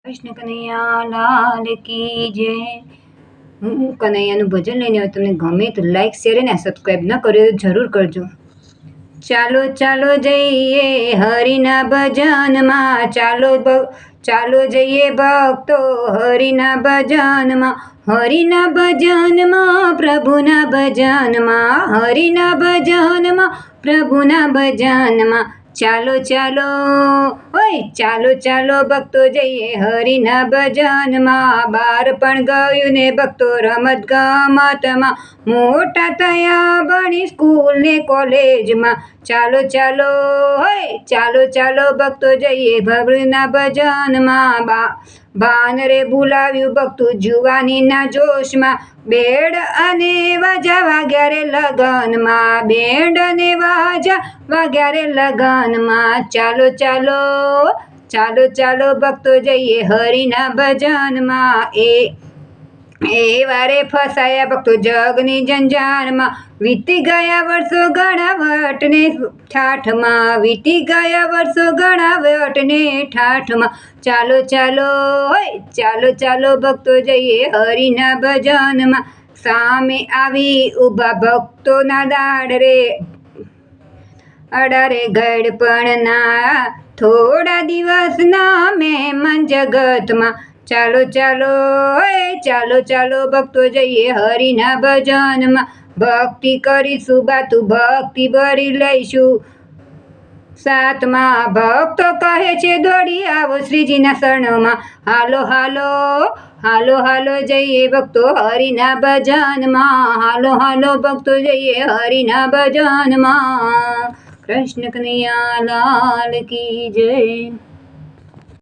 કૃષ્ણ કનૈયા લાલ કી જય। હું કનૈયાનું ભજન લઈને આવ્યો। તમને ગમે તો લાઈક શેર અને સબસ્ક્રાઈબ ન કર્યો તો જરૂર કરજો। ચાલો ચાલો જઈએ હરિના ભજનમાં, ચાલો જઈએ ભક્તો હરિના ભજનમાં, હરિના ભજનમાં પ્રભુના ભજનમાં, હરિના ભજનમાં પ્રભુના ભજનમાં। ચાલો ચાલો ઓય ચાલો ચાલો ભક્તો જઈએ હરિના ભજનમાં। બાર પણ ગયું ને ભક્તો રમત ગમતમાં, મોટા થયા ભણી સ્કૂલ ને કોલેજમાં। ચાલો ચાલો હોય ચાલો ચાલો ભક્તો જઈએ પ્રભુના ભજનમાં। બાનરે બોલાવ્યું ભક્તો જુવાનીના જોશમાં, બેડ અને વાજા વાગ્યા રે લગનમાં, બેડ અને વાજા વાગ્યા રે લગનમાં। ચાલો ચાલો ચાલો ચાલો ભક્તો જઈએ હરિના ભજનમાં। એ વારે ફસાયા ભક્તો જગની જંજાળમાં, વીતી ગયા વર્ષો ઘણા વટને ઠાઠમાં, વીતી ગયા વર્ષો ઘણા વટને ઠાઠમાં। ચાલો ચાલો હોય ચાલો ચાલો ભક્તો જઈએ હરિના ભજનમાં। સામે આવી ઊભા ભક્તોના દાડ રે અડારે ગળપણના, થોડા દિવસના મહેમાન જગતમાં। ચાલો ચાલો હોય ચાલો ચાલો ભક્તો જઈએ હરિના ભજનમાં। ભક્તિ કરીશું બાતું ભક્તિ ભરી લઈશું સાથમાં, ભક્તો કહે છે દોડી આવો શ્રીજીના શરણમાં। હાલો હાલો હાલો હાલો જઈએ ભક્તો હરિના ભજનમાં, હાલો હાલો ભક્તો જઈએ હરિના ભજનમાં। કૃષ્ણ કનૈયા લાલ કી જય।